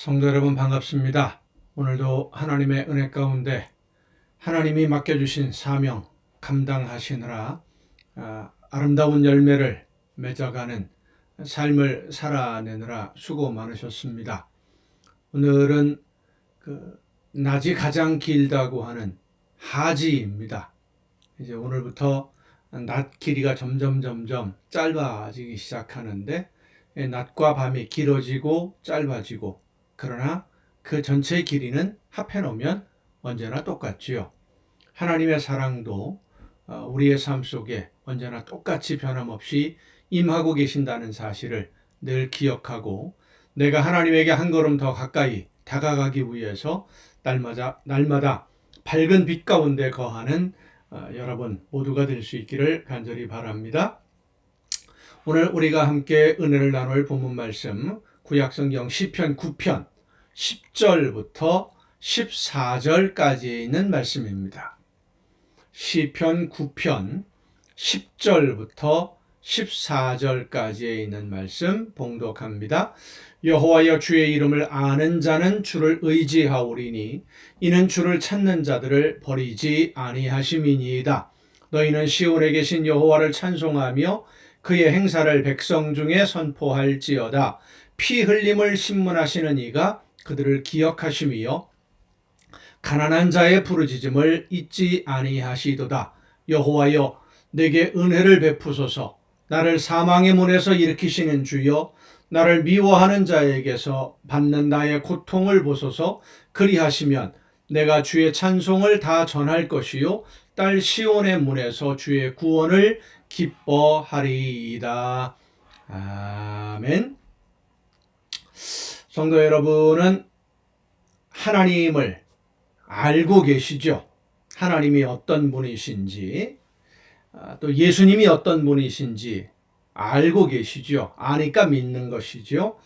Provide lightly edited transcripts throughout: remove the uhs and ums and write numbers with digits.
성도 여러분 반갑습니다. 오늘도 하나님의 은혜 가운데 하나님이 맡겨주신 사명 감당하시느라 아름다운 열매를 맺어가는 삶을 살아내느라 수고 많으셨습니다. 오늘은 낮이 가장 길다고 하는 하지입니다. 이제 오늘부터 낮 길이가 점점 짧아지기 시작하는데 낮과 밤이 길어지고 짧아지고 그러나 그 전체 길이는 합해 놓으면 언제나 똑같지요. 하나님의 사랑도 우리의 삶 속에 언제나 똑같이 변함없이 임하고 계신다는 사실을 늘 기억하고 내가 하나님에게 한 걸음 더 가까이 다가가기 위해서 날마다 밝은 빛 가운데 거하는 여러분 모두가 될 수 있기를 간절히 바랍니다. 오늘 우리가 함께 은혜를 나눌 본문 말씀 구약성경 시편 9편 10절부터 14절까지에 있는 말씀입니다. 시편 9편 10절부터 14절까지에 있는 말씀 봉독합니다. 여호와여 주의 이름을 아는 자는 주를 의지하오리니 이는 주를 찾는 자들을 버리지 아니하심이니이다. 너희는 시온에 계신 여호와를 찬송하며 그의 행사를 백성 중에 선포할지어다. 피 흘림을 신문하시는 이가 그들을 기억하심이요 가난한 자의 부르짖음을 잊지 아니하시도다. 여호와여 내게 은혜를 베푸소서. 나를 사망의 문에서 일으키시는 주여 나를 미워하는 자에게서 받는 나의 고통을 보소서. 그리하시면 내가 주의 찬송을 다 전할 것이요 딸 시온의 문에서 주의 구원을 기뻐하리이다. 아멘. 성도 여러분은 하나님을 알고 계시죠? 하나님이 어떤 분이신지, 또 예수님이 어떤 분이신지 알고 계시죠? 아니까 믿는 것이죠.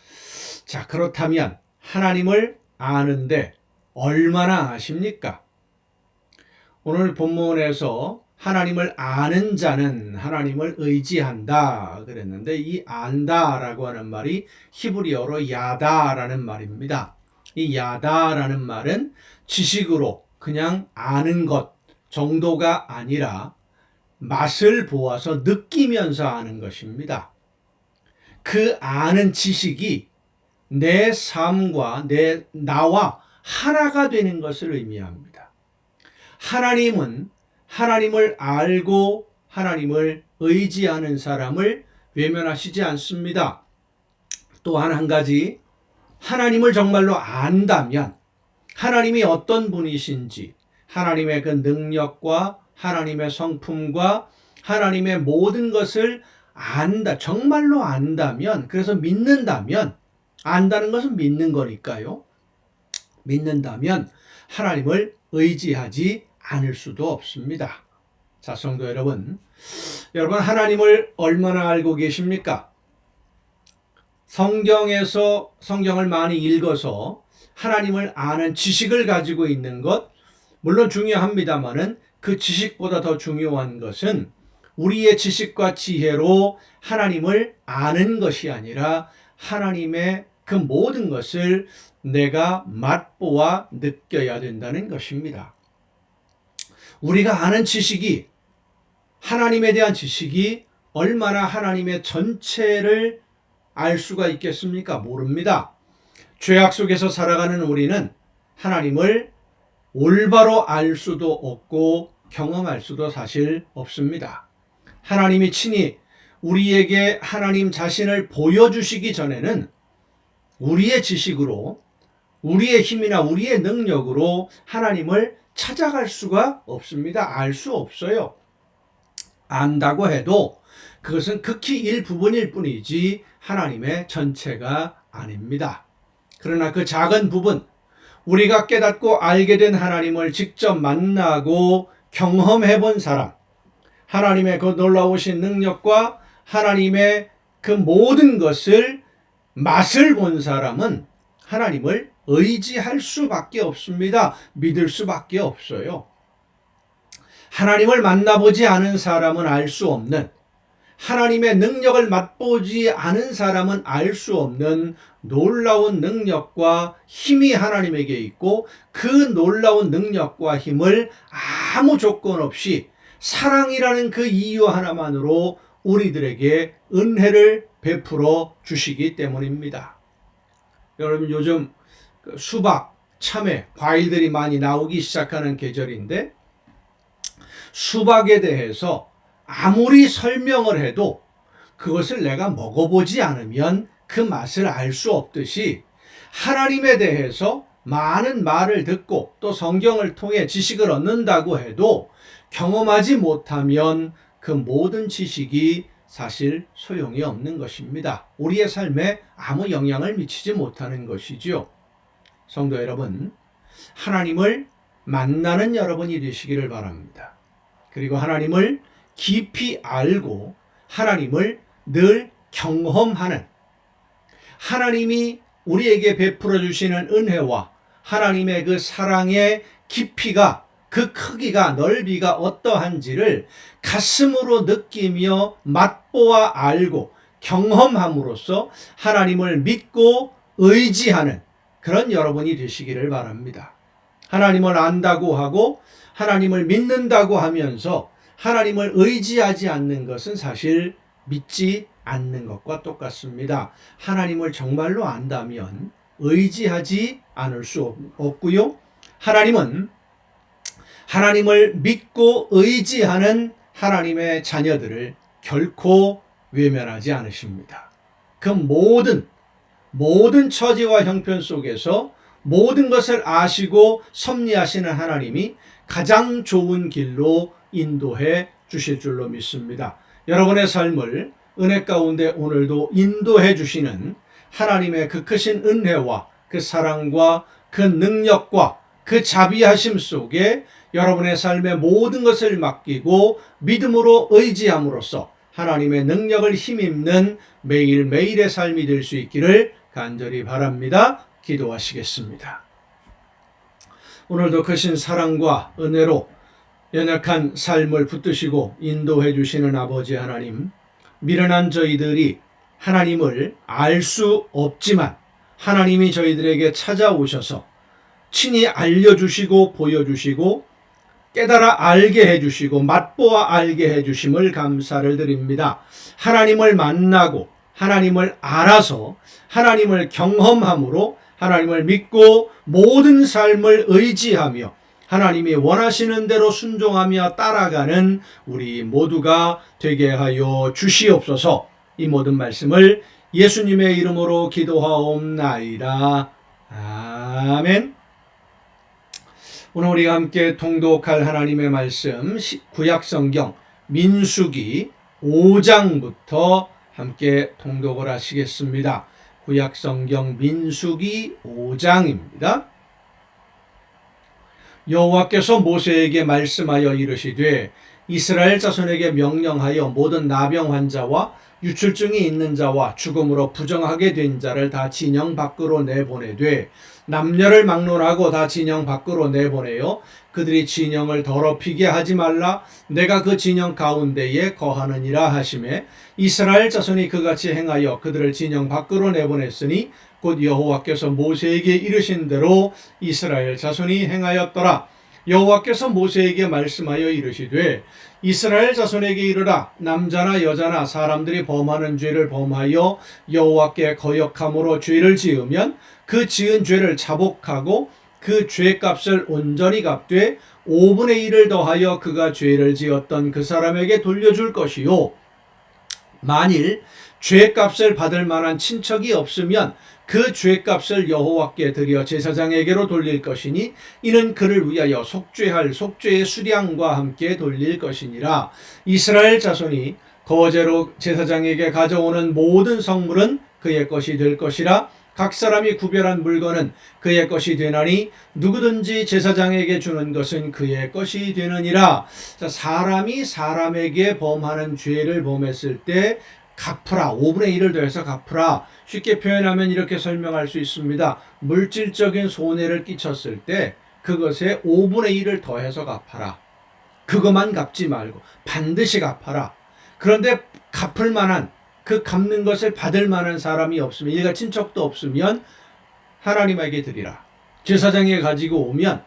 자, 그렇다면 하나님을 아는데 얼마나 아십니까? 오늘 본문에서 하나님을 아는 자는 하나님을 의지한다 그랬는데 이 안다라고 하는 말이 히브리어로 야다라는 말입니다. 이 야다라는 말은 지식으로 그냥 아는 것 정도가 아니라 맛을 보아서 느끼면서 아는 것입니다. 그 아는 지식이 내 삶과 나와 하나가 되는 것을 의미합니다. 하나님은 하나님을 알고 하나님을 의지하는 사람을 외면하시지 않습니다. 또한 한 가지, 하나님을 정말로 안다면 하나님이 어떤 분이신지 하나님의 그 능력과 하나님의 성품과 하나님의 모든 것을 안다, 정말로 안다면, 그래서 믿는다면, 안다는 것은 믿는 거니까요. 믿는다면 하나님을 의지하지 않을 수도 없습니다. 자, 성도 여러분 하나님을 얼마나 알고 계십니까? 성경을 많이 읽어서 하나님을 아는 지식을 가지고 있는 것 물론 중요합니다만은 그 지식보다 더 중요한 것은 우리의 지식과 지혜로 하나님을 아는 것이 아니라 하나님의 그 모든 것을 내가 맛보아 느껴야 된다는 것입니다. 우리가 아는 지식이, 하나님에 대한 지식이 얼마나 하나님의 전체를 알 수가 있겠습니까? 모릅니다. 죄악 속에서 살아가는 우리는 하나님을 올바로 알 수도 없고 경험할 수도 사실 없습니다. 하나님이 친히 우리에게 하나님 자신을 보여주시기 전에는 우리의 지식으로, 우리의 힘이나 우리의 능력으로 하나님을 찾아갈 수가 없습니다. 알 수 없어요. 안다고 해도 그것은 극히 일부분일 뿐이지 하나님의 전체가 아닙니다. 그러나 그 작은 부분, 우리가 깨닫고 알게 된 하나님을 직접 만나고 경험해 본 사람, 하나님의 그 놀라우신 능력과 하나님의 그 모든 것을 맛을 본 사람은 하나님을 의지할 수밖에 없습니다. 믿을 수밖에 없어요. 하나님을 만나보지 않은 사람은 알 수 없는, 하나님의 능력을 맛보지 않은 사람은 알 수 없는 놀라운 능력과 힘이 하나님에게 있고, 그 놀라운 능력과 힘을 아무 조건 없이 사랑이라는 그 이유 하나만으로 우리들에게 은혜를 베풀어 주시기 때문입니다. 여러분, 요즘 수박, 참외, 과일들이 많이 나오기 시작하는 계절인데, 수박에 대해서 아무리 설명을 해도 그것을 내가 먹어보지 않으면 그 맛을 알 수 없듯이, 하나님에 대해서 많은 말을 듣고 또 성경을 통해 지식을 얻는다고 해도 경험하지 못하면 그 모든 지식이 사실 소용이 없는 것입니다. 우리의 삶에 아무 영향을 미치지 못하는 것이죠. 성도 여러분, 하나님을 만나는 여러분이 되시기를 바랍니다. 그리고 하나님을 깊이 알고 하나님을 늘 경험하는, 하나님이 우리에게 베풀어 주시는 은혜와 하나님의 그 사랑의 깊이가, 그 크기가, 넓이가 어떠한지를 가슴으로 느끼며 맛보아 알고 경험함으로써 하나님을 믿고 의지하는 그런 여러분이 되시기를 바랍니다. 하나님을 안다고 하고 하나님을 믿는다고 하면서 하나님을 의지하지 않는 것은 사실 믿지 않는 것과 똑같습니다. 하나님을 정말로 안다면 의지하지 않을 수 없고요. 하나님은 하나님을 믿고 의지하는 하나님의 자녀들을 결코 외면하지 않으십니다. 그 모든 처지와 형편 속에서 모든 것을 아시고 섭리하시는 하나님이 가장 좋은 길로 인도해 주실 줄로 믿습니다. 여러분의 삶을 은혜 가운데 오늘도 인도해 주시는 하나님의 그 크신 은혜와 그 사랑과 그 능력과 그 자비하심 속에 여러분의 삶의 모든 것을 맡기고 믿음으로 의지함으로써 하나님의 능력을 힘입는 매일매일의 삶이 될 수 있기를 간절히 바랍니다. 기도하시겠습니다. 오늘도 크신 사랑과 은혜로 연약한 삶을 붙드시고 인도해 주시는 아버지 하나님, 미련한 저희들이 하나님을 알 수 없지만 하나님이 저희들에게 찾아오셔서 친히 알려주시고 보여주시고 깨달아 알게 해주시고 맛보아 알게 해주심을 감사를 드립니다. 하나님을 만나고 하나님을 알아서 하나님을 경험함으로 하나님을 믿고 모든 삶을 의지하며 하나님이 원하시는 대로 순종하며 따라가는 우리 모두가 되게 하여 주시옵소서. 이 모든 말씀을 예수님의 이름으로 기도하옵나이다. 아멘. 오늘 우리가 함께 통독할 하나님의 말씀, 구약성경 민수기 5장부터 함께 통독을 하시겠습니다. 구약성경 민수기 5장입니다. 여호와께서 모세에게 말씀하여 이르시되 이스라엘 자손에게 명령하여 모든 나병 환자와 유출증이 있는 자와 죽음으로 부정하게 된 자를 다 진영 밖으로 내보내되 남녀를 막론하고 다 진영 밖으로 내보내요 그들이 진영을 더럽히게 하지 말라. 내가 그 진영 가운데에 거하느니라 하시매 이스라엘 자손이 그같이 행하여 그들을 진영 밖으로 내보냈으니 곧 여호와께서 모세에게 이르신 대로 이스라엘 자손이 행하였더라. 여호와께서 모세에게 말씀하여 이르시되 이스라엘 자손에게 이르라. 남자나 여자나 사람들이 범하는 죄를 범하여 여호와께 거역함으로 죄를 지으면 그 지은 죄를 자복하고 그 죄값을 온전히 갚되 5분의 1을 더하여 그가 죄를 지었던 그 사람에게 돌려줄 것이요 만일 죄값을 받을 만한 친척이 없으면 그 죄값을 여호와께 드려 제사장에게로 돌릴 것이니 이는 그를 위하여 속죄할 속죄의 수량과 함께 돌릴 것이니라. 이스라엘 자손이 거제로 제사장에게 가져오는 모든 성물은 그의 것이 될 것이라. 각 사람이 구별한 물건은 그의 것이 되나니 누구든지 제사장에게 주는 것은 그의 것이 되느니라. 자, 사람이 사람에게 범하는 죄를 범했을 때 갚으라. 5분의 1을 더해서 갚으라. 쉽게 표현하면 이렇게 설명할 수 있습니다. 물질적인 손해를 끼쳤을 때 그것에 5분의 1을 더해서 갚아라. 그것만 갚지 말고 반드시 갚아라. 그런데 갚을 만한, 그 갚는 것을 받을 만한 사람이 없으면, 일가 친척도 없으면 하나님에게 드리라. 제사장에 가지고 오면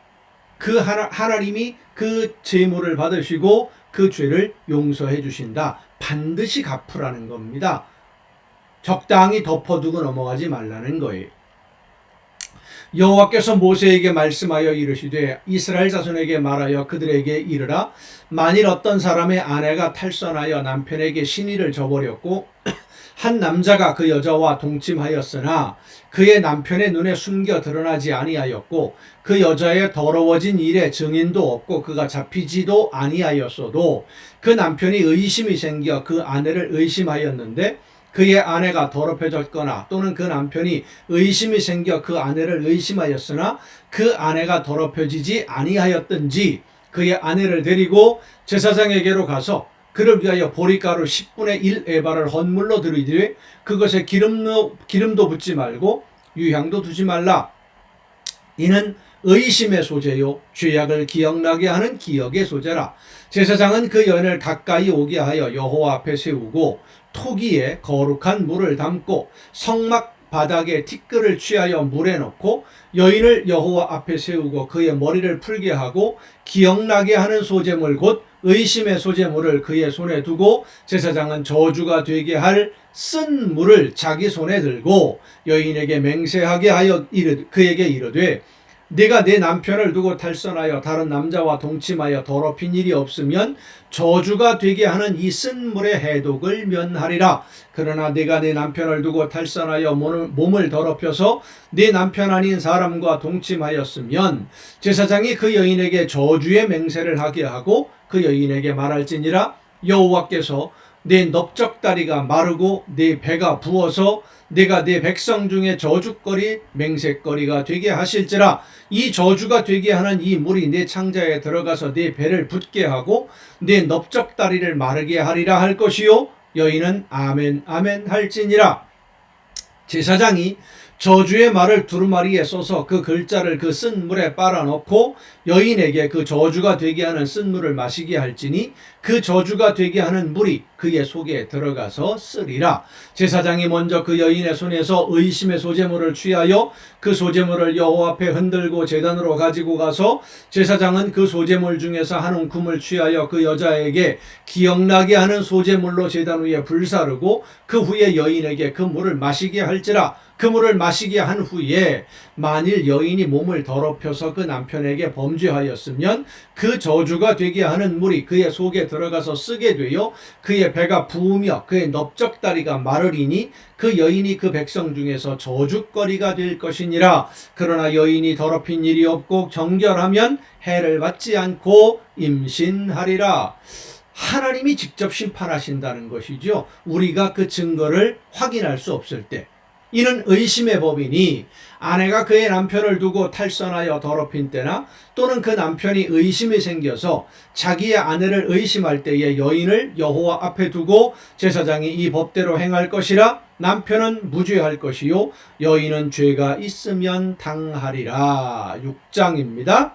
그 하나님이 그 제물을 받으시고 그 죄를 용서해 주신다. 반드시 갚으라는 겁니다. 적당히 덮어두고 넘어가지 말라는 거예요. 여호와께서 모세에게 말씀하여 이르시되 이스라엘 자손에게 말하여 그들에게 이르라. 만일 어떤 사람의 아내가 탈선하여 남편에게 신의를 저버렸고 한 남자가 그 여자와 동침하였으나 그의 남편의 눈에 숨겨 드러나지 아니하였고 그 여자의 더러워진 일에 증인도 없고 그가 잡히지도 아니하였어도 그 남편이 의심이 생겨 그 아내를 의심하였는데 그의 아내가 더럽혀졌거나 또는 그 남편이 의심이 생겨 그 아내를 의심하였으나 그 아내가 더럽혀지지 아니하였든지 그의 아내를 데리고 제사장에게로 가서 그를 위하여 보리가루 10분의 1 에바를 헌물로 드리되 그것에 기름도 붓지 말고 유향도 두지 말라. 이는 의심의 소재요 죄악을 기억나게 하는 기억의 소재라. 제사장은 그 여인을 가까이 오게 하여 여호와 앞에 세우고 토기에 거룩한 물을 담고 성막 바닥에 티끌을 취하여 물에 넣고 여인을 여호와 앞에 세우고 그의 머리를 풀게 하고 기억나게 하는 소재물 곧 의심의 소재물을 그의 손에 두고 제사장은 저주가 되게 할 쓴 물을 자기 손에 들고 여인에게 맹세하게 하여 그에게 이르되 네가 내 남편을 두고 탈선하여 다른 남자와 동침하여 더럽힌 일이 없으면 저주가 되게 하는 이 쓴 물의 해독을 면하리라. 그러나 네가 내 남편을 두고 탈선하여 몸을 더럽혀서 네 남편 아닌 사람과 동침하였으면 제사장이 그 여인에게 저주의 맹세를 하게 하고 그 여인에게 말할지니라. 여호와께서 내 넓적다리가 마르고 내 배가 부어서 내가 내 백성 중에 저주거리 맹세거리가 되게 하실지라. 이 저주가 되게 하는 이 물이 내 창자에 들어가서 내 배를 붓게 하고 내 넓적다리를 마르게 하리라 할 것이요. 여인은 아멘 아멘 할지니라. 제사장이 저주의 말을 두루마리에 써서 그 글자를 그 쓴 물에 빨아넣고 여인에게 그 저주가 되게 하는 쓴 물을 마시게 할지니 그 저주가 되게 하는 물이 그의 속에 들어가서 쓰리라. 제사장이 먼저 그 여인의 손에서 의심의 소재물을 취하여 그 소재물을 여호와 앞에 흔들고 제단으로 가지고 가서 제사장은 그 소재물 중에서 한 움큼을 취하여 그 여자에게 기억나게 하는 소재물로 제단 위에 불사르고 그 후에 여인에게 그 물을 마시게 할지라. 그 물을 마시게 한 후에 만일 여인이 몸을 더럽혀서 그 남편에게 범죄하였으면 그 저주가 되게 하는 물이 그의 속에 들어가서 쓰게 되어 그의 배가 부으며 그의 넓적다리가 마르리니 그 여인이 그 백성 중에서 저주거리가 될 것이니라. 그러나 여인이 더럽힌 일이 없고 정결하면 해를 받지 않고 임신하리라. 하나님이 직접 심판하신다는 것이죠. 우리가 그 증거를 확인할 수 없을 때. 이는 의심의 법이니 아내가 그의 남편을 두고 탈선하여 더럽힌 때나 또는 그 남편이 의심이 생겨서 자기의 아내를 의심할 때에 여인을 여호와 앞에 두고 제사장이 이 법대로 행할 것이라. 남편은 무죄할 것이요 여인은 죄가 있으면 당하리라. 6장입니다.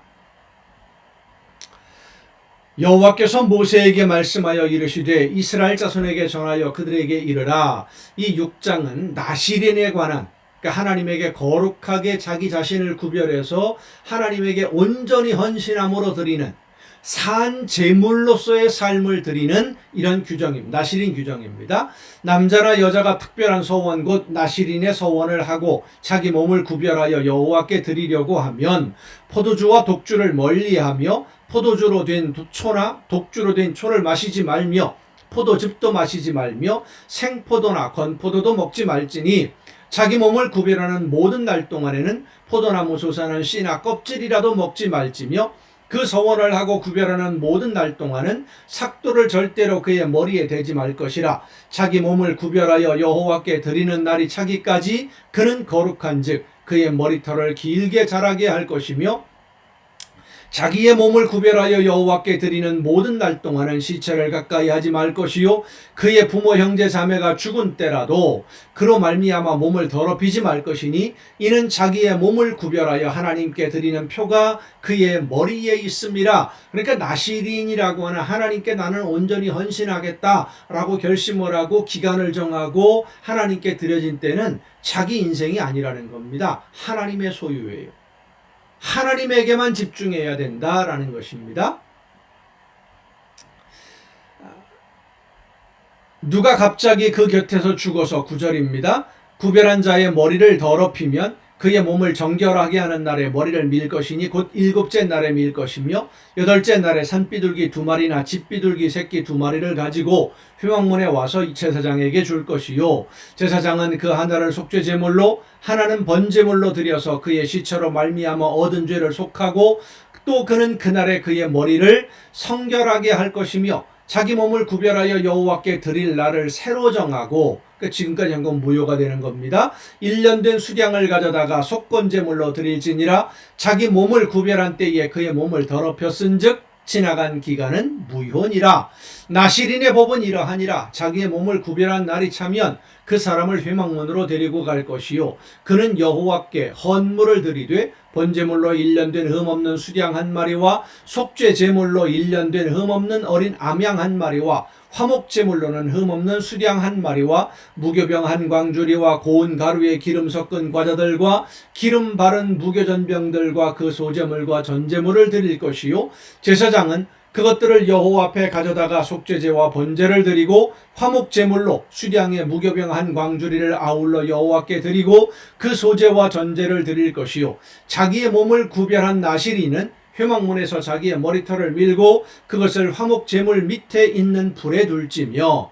여호와께서 모세에게 말씀하여 이르시되 이스라엘 자손에게 전하여 그들에게 이르라. 이 6장은 나실인에 관한, 그러니까 하나님에게 거룩하게 자기 자신을 구별해서 하나님에게 온전히 헌신함으로 드리는 산 제물로서의 삶을 드리는 이런 규정입니다. 나실인 규정입니다. 남자나 여자가 특별한 소원 곧 나실인의 소원을 하고 자기 몸을 구별하여 여호와께 드리려고 하면 포도주와 독주를 멀리하며 포도주로 된 초나 독주로 된 초를 마시지 말며 포도즙도 마시지 말며 생포도나 건포도도 먹지 말지니 자기 몸을 구별하는 모든 날 동안에는 포도나무 솟아난 씨나 껍질이라도 먹지 말지며 그 서원을 하고 구별하는 모든 날 동안은 삭도를 절대로 그의 머리에 대지 말 것이라. 자기 몸을 구별하여 여호와께 드리는 날이 차기까지 그는 거룩한즉 그의 머리털을 길게 자라게 할 것이며 자기의 몸을 구별하여 여호와께 드리는 모든 날 동안은 시체를 가까이 하지 말 것이요 그의 부모 형제 자매가 죽은 때라도 그로 말미암아 몸을 더럽히지 말 것이니 이는 자기의 몸을 구별하여 하나님께 드리는 표가 그의 머리에 있음이라. 그러니까 나시린이라고 하는 하나님께 나는 온전히 헌신하겠다라고 결심을 하고 기간을 정하고 하나님께 드려진 때는 자기 인생이 아니라는 겁니다. 하나님의 소유예요. 하나님에게만 집중해야 된다라는 것입니다. 누가 갑자기 그 곁에서 죽어서 9절입니다. 구별한 자의 머리를 더럽히면 그의 몸을 정결하게 하는 날에 머리를 밀 것이니 곧 7째 날에 밀 것이며 8째 날에 산비둘기 2마리나 집비둘기 새끼 2마리를 가지고 회막문에 와서 제사장에게 줄 것이요 제사장은 그 하나를 속죄 제물로 하나는 번제물로 드려서 그의 시체로 말미암아 얻은 죄를 속하고 또 그는 그날에 그의 머리를 성결하게 할 것이며 자기 몸을 구별하여 여호와께 드릴 날을 새로 정하고 지금까지 한 건 무효가 되는 겁니다. 1년 된 수량을 가져다가 속건제물로 드릴지니라. 자기 몸을 구별한 때에 그의 몸을 더럽혔은즉 지나간 기간은 무효니라. 나시린의 법은 이러하니라. 자기의 몸을 구별한 날이 차면 그 사람을 회막문으로 데리고 갈 것이요 그는 여호와께 헌물을 드리되 번제물로 1년 된 흠없는 수량 1마리와 속죄 제물로 1년 된 흠없는 어린 암양 1마리와 화목제물로는 흠없는 수량 1마리와 무교병 1광주리와 고운 가루에 기름 섞은 과자들과 기름 바른 무교전병들과 그 소제물과 전제물을 드릴 것이요 제사장은 그것들을 여호와 앞에 가져다가 속죄제와 번제를 드리고 화목제물로 수량의 무교병 1광주리를 아울러 여호와께 드리고 그 소제와 전제를 드릴 것이요 자기의 몸을 구별한 나시린은 회막문에서 자기의 머리털을 밀고 그것을 화목제물 밑에 있는 불에 둘지며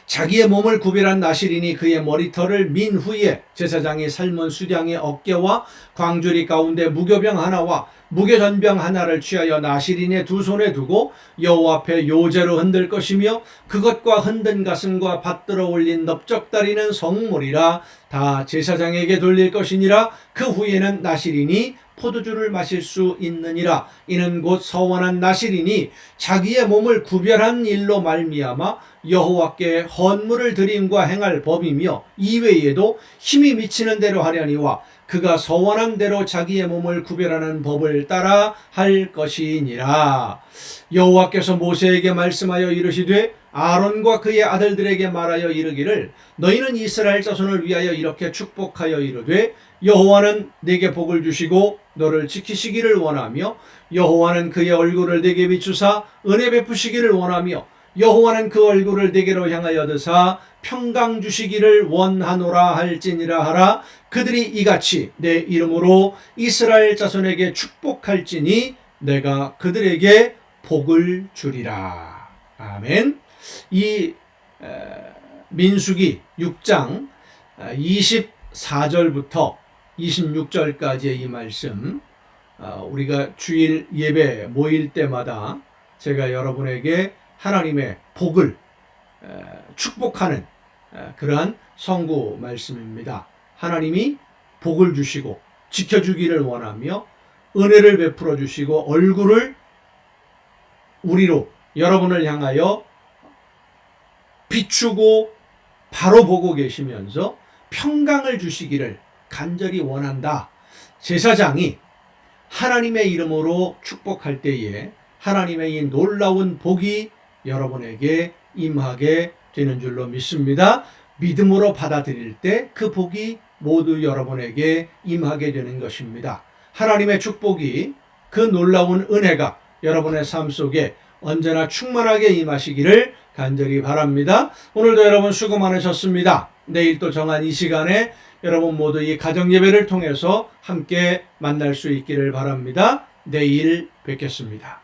자기의 몸을 구별한 나시린이 그의 머리털을 민 후에 제사장이 삶은 수량의 어깨와 광주리 가운데 무교병 하나와 무교전병 하나를 취하여 나시린의 두 손에 두고 여호와 앞에 요제로 흔들 것이며 그것과 흔든 가슴과 받들어 올린 넓적다리는 성물이라 다 제사장에게 돌릴 것이니라. 그 후에는 나시린이 포도주를 마실 수 있느니라. 이는 곧 서원한 나시린이 자기의 몸을 구별한 일로 말미암아 여호와께 헌물을 드림과 행할 법이며 이외에도 힘이 미치는 대로 하려니와 그가 서원한 대로 자기의 몸을 구별하는 법을 따라 할 것이니라. 여호와께서 모세에게 말씀하여 이르시되 아론과 그의 아들들에게 말하여 이르기를 너희는 이스라엘 자손을 위하여 이렇게 축복하여 이르되 여호와는 네게 복을 주시고 너를 지키시기를 원하며 여호와는 그의 얼굴을 네게 비추사 은혜 베푸시기를 원하며 여호와는 그 얼굴을 네게로 향하여 드사 평강 주시기를 원하노라 할지니라 하라. 그들이 이같이 내 이름으로 이스라엘 자손에게 축복할지니 내가 그들에게 복을 주리라. 아멘. 이 민수기 6장 24절부터 26절까지의 이 말씀 우리가 주일 예배 모일 때마다 제가 여러분에게 하나님의 복을 축복하는 그러한 선구 말씀입니다. 하나님이 복을 주시고 지켜주기를 원하며 은혜를 베풀어 주시고 얼굴을 우리로 여러분을 향하여 비추고 바로 보고 계시면서 평강을 주시기를 간절히 원한다. 제사장이 하나님의 이름으로 축복할 때에 하나님의 이 놀라운 복이 여러분에게 임하게 되는 줄로 믿습니다. 믿음으로 받아들일 때 그 복이 모두 여러분에게 임하게 되는 것입니다. 하나님의 축복이 그 놀라운 은혜가 여러분의 삶 속에 언제나 충만하게 임하시기를 간절히 바랍니다. 오늘도 여러분 수고 많으셨습니다. 내일 또 정한 이 시간에 여러분 모두 이 가정 예배를 통해서 함께 만날 수 있기를 바랍니다. 내일 뵙겠습니다.